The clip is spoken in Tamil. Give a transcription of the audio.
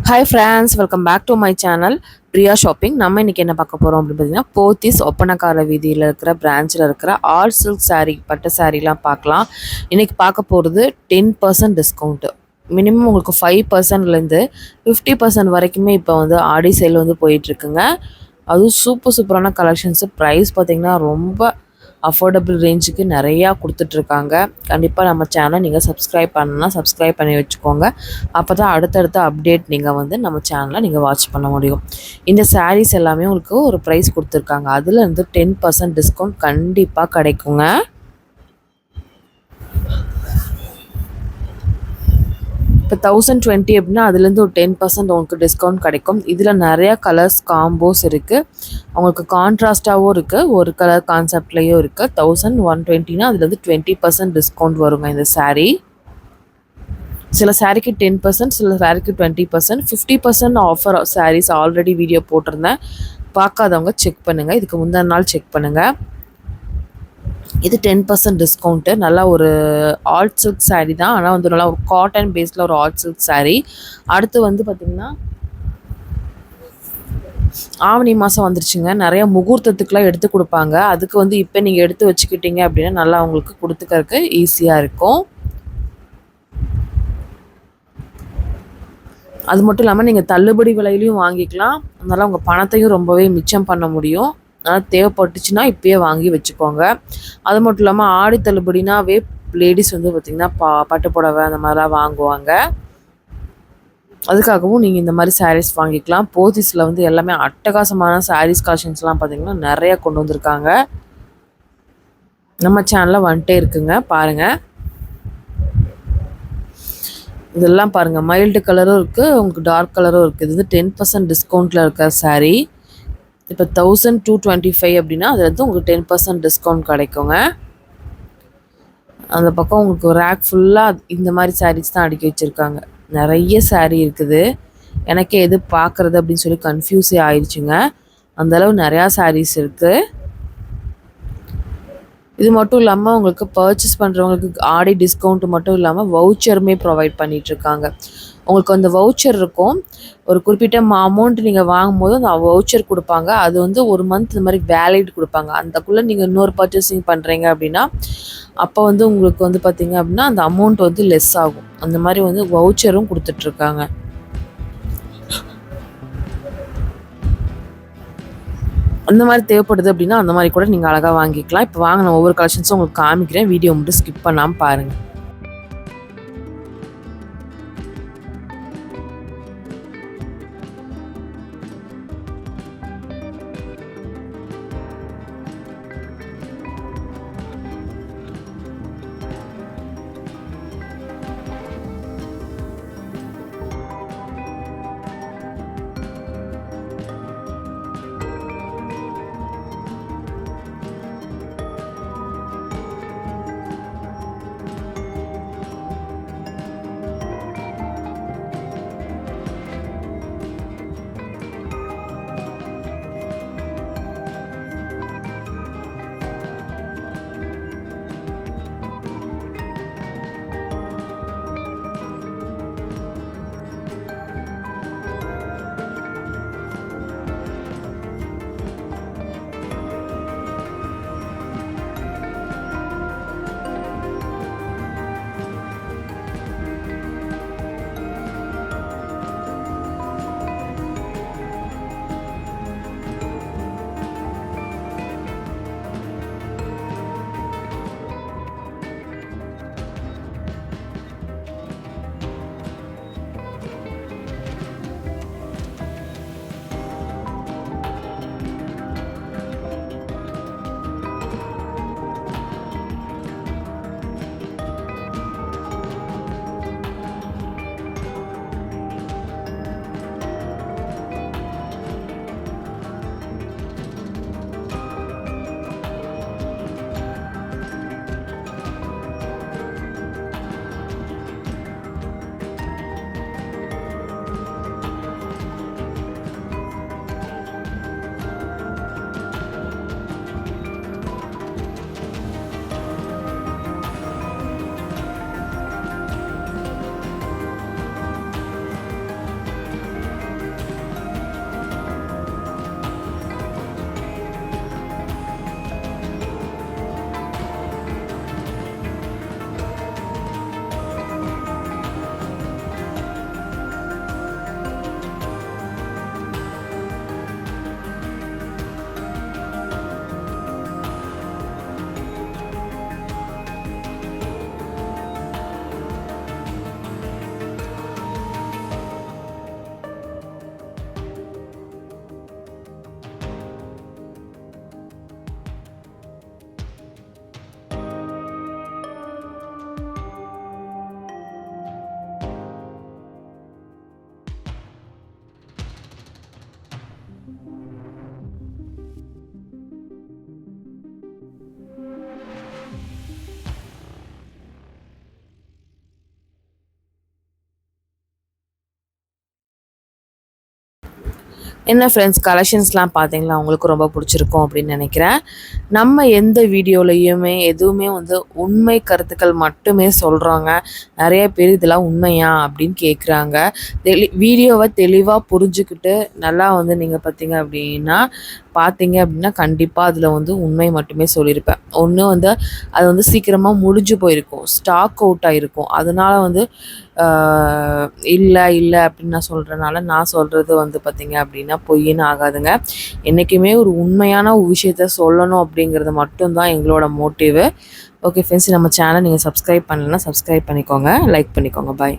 Hi friends, welcome back to my channel Priya shopping. நம்ம இன்றைக்கி என்ன பார்க்க போகிறோம் அப்படின்னு பார்த்தீங்கன்னா, போத்தீஸ் ஒப்பனக்கார வீதியில் இருக்கிற பிரான்ச்சில் இருக்கிற ஆல் சில்க் சாரீ பட்டு சாரீலாம் பார்க்கலாம். இன்றைக்கி பார்க்க போகிறது 10% டிஸ்கவுண்ட்டு. மினிமம் உங்களுக்கு 5%லேருந்து 50% வரைக்குமே இப்போ வந்து ஆடி சேல் வந்து போயிட்டுருக்குங்க. அதுவும் சூப்பர் சூப்பரான கலெக்ஷன்ஸு. ப்ரைஸ் பார்த்திங்கன்னா ரொம்ப அஃபோர்டபுள் ரேஞ்சுக்கு நிறையா கொடுத்துட்ருக்காங்க. கண்டிப்பாக நம்ம சேனலை நீங்கள் சப்ஸ்கிரைப் பண்ணணும்னா சப்ஸ்கிரைப் பண்ணி வச்சுக்கோங்க. அப்போ தான் அடுத்தடுத்த அப்டேட் நீங்கள் வந்து நம்ம சேனலில் நீங்கள் வாட்ச் பண்ண முடியும். இந்த சாரீஸ் எல்லாமே உங்களுக்கு ஒரு ப்ரைஸ் கொடுத்துருக்காங்க. அதுலேருந்து 10% டிஸ்கவுண்ட் கண்டிப்பாக கிடைக்குங்க. இப்போ 1020 அப்படின்னா அதுலேருந்து ஒரு 10% உங்களுக்கு டிஸ்கவுண்ட் கிடைக்கும். இதில் நிறையா கலர்ஸ் காம்போஸ் இருக்குது. உங்களுக்கு கான்ட்ராஸ்ட்டாகவும் இருக்குது, ஒரு கலர் கான்செப்ட்லேயும் இருக்குது. 1120னா அதுலேருந்து 20% டிஸ்கவுண்ட் வருங்க இந்த சாரீ. சில சாரீக்கு 10%, சில சாரீக்கு 20%, 50% ஆஃபர் சாரீஸ் ஆல்ரெடி வீடியோ போட்டிருந்தேன். பார்க்காதவங்க செக் பண்ணுங்கள், இதுக்கு முந்தின நாள் செக் பண்ணுங்கள். இது 10% டிஸ்கவுண்ட்டு. நல்லா ஒரு ஆல்ட் சில்க் சாரீ தான், ஆனால் வந்து நல்லா ஒரு காட்டன் பேஸில் ஒரு ஆல்ட் சில்க் சாரீ. அடுத்து வந்து பார்த்திங்கன்னா ஆவணி மாதம் வந்துருச்சுங்க. நிறையா முகூர்த்தத்துக்குலாம் எடுத்து கொடுப்பாங்க. அதுக்கு வந்து இப்போ நீங்கள் எடுத்து வச்சுக்கிட்டீங்க அப்படின்னா நல்லா உங்களுக்கு கொடுத்துக்கறக்கு ஈஸியாக இருக்கும். அது மட்டும் இல்லாமல் நீங்கள் தள்ளுபடி விலையிலையும் வாங்கிக்கலாம். அதனால் உங்கள் பணத்தையும் ரொம்பவே மிச்சம் பண்ண முடியும். அதனால் தேவைப்பட்டுச்சுன்னா இப்போயே வாங்கி வச்சுக்கோங்க. அது மட்டும் இல்லாமல் ஆடி தள்ளுபடினாவே லேடிஸ் வந்து பார்த்திங்கன்னா பட்டு புடவை அந்த மாதிரிலாம் வாங்குவாங்க. அதுக்காகவும் நீங்கள் இந்த மாதிரி சாரீஸ் வாங்கிக்கலாம். போத்தீஸில் வந்து எல்லாமே அட்டகாசமான சாரீஸ் கலெக்ஷன்ஸ்லாம் பார்த்திங்கன்னா நிறையா கொண்டு வந்திருக்காங்க. நம்ம சேனலில் வந்துட்டே இருக்குங்க, பாருங்கள். இதெல்லாம் பாருங்கள், மைல்டு கலரும் இருக்குது, உங்களுக்கு டார்க் கலரும் இருக்குது. இது வந்து 10% டிஸ்கவுண்ட்டில் இருக்கிற சாரீ. இப்போ 1225 அப்படின்னா அது வந்து உங்களுக்கு 10% டிஸ்கவுண்ட் கிடைக்குங்க. அந்த பக்கம் உங்களுக்கு ரேக் ஃபுல்லாக இந்த மாதிரி சாரீஸ் தான் அடுக்கி வச்சுருக்காங்க. நிறைய சாரீ இருக்குது. எனக்கே எது பார்க்குறது அப்படின்னு சொல்லி கன்ஃபியூஸே ஆயிடுச்சுங்க. அந்தளவு நிறையா சாரீஸ் இருக்குது. இது மட்டும் இல்லாமல் உங்களுக்கு பர்ச்சேஸ் பண்ணுறவங்களுக்கு ஆடி டிஸ்கவுண்ட் மட்டும் இல்லாமல் வவுச்சருமே ப்ரொவைட் பண்ணிகிட்ருக்காங்க. உங்களுக்கு அந்த வவுச்சர் இருக்கும். ஒரு குறிப்பிட்ட அமௌண்ட் நீங்கள் வாங்கும்போது அந்த வவுச்சர் கொடுப்பாங்க. அது வந்து ஒரு மந்த் இந்த மாதிரி வேலிட் கொடுப்பாங்க. அந்தக்குள்ளே நீங்கள் இன்னொரு பர்ச்சேசிங் பண்ணுறீங்க அப்படின்னா அப்போ வந்து உங்களுக்கு வந்து பார்த்திங்க அப்படின்னா அந்த அமௌண்ட் வந்து லெஸ் ஆகும். அந்த மாதிரி வந்து வவுச்சரும் கொடுத்துட்ருக்காங்க. அந்த மாதிரி தேவைப்படுது அப்படின்னா அந்த மாதிரி கூட நீங்கள் அழகாக வாங்கிக்கலாம். இப்போ வாங்க நான் ஒவ்வொரு கலெக்ஷன்ஸும் உங்களுக்கு காமிக்கிறேன். வீடியோ மட்டும் ஸ்கிப் பண்ணாமல் பாருங்கள். என்ன ஃப்ரெண்ட்ஸ், கலெக்ஷன்ஸ்லாம் பார்த்தீங்களா? உங்களுக்கு ரொம்ப பிடிச்சிருக்கும் அப்படின்னு நினைக்கிறேன். நம்ம எந்த வீடியோலையுமே எதுவுமே வந்து உண்மை கருத்துக்கள் மட்டுமே சொல்கிறோங்க. நிறைய பேர் இதெல்லாம் உண்மையா அப்படின்னு கேட்குறாங்க. வீடியோவை தெளிவாக புரிஞ்சுக்கிட்டு நல்லா வந்து நீங்கள் பார்த்தீங்க அப்படின்னா கண்டிப்பாக அதில் வந்து உண்மை மட்டுமே சொல்லியிருப்பேன். ஒன்று வந்து அது வந்து சீக்கிரமாக முடிஞ்சு போயிருக்கும், ஸ்டாக் அவுட் ஆகிருக்கும். அதனால வந்து இல்லை அப்படின்னு நான் சொல்கிறனால நான் சொல்கிறது வந்து பார்த்திங்க அப்படின்னா பொய்ன்னு ஆகாதுங்க. என்றைக்குமே ஒரு உண்மையான விஷயத்த சொல்லணும் அப்படிங்கிறது மட்டும்தான் எங்களோட மோட்டிவு. ஓகே ஃப்ரெண்ட்ஸ், நம்ம சேனல் நீங்கள் சப்ஸ்கிரைப் பண்ணலைன்னா சப்ஸ்கிரைப் பண்ணிக்கோங்க, லைக் பண்ணிக்கோங்க. பாய்.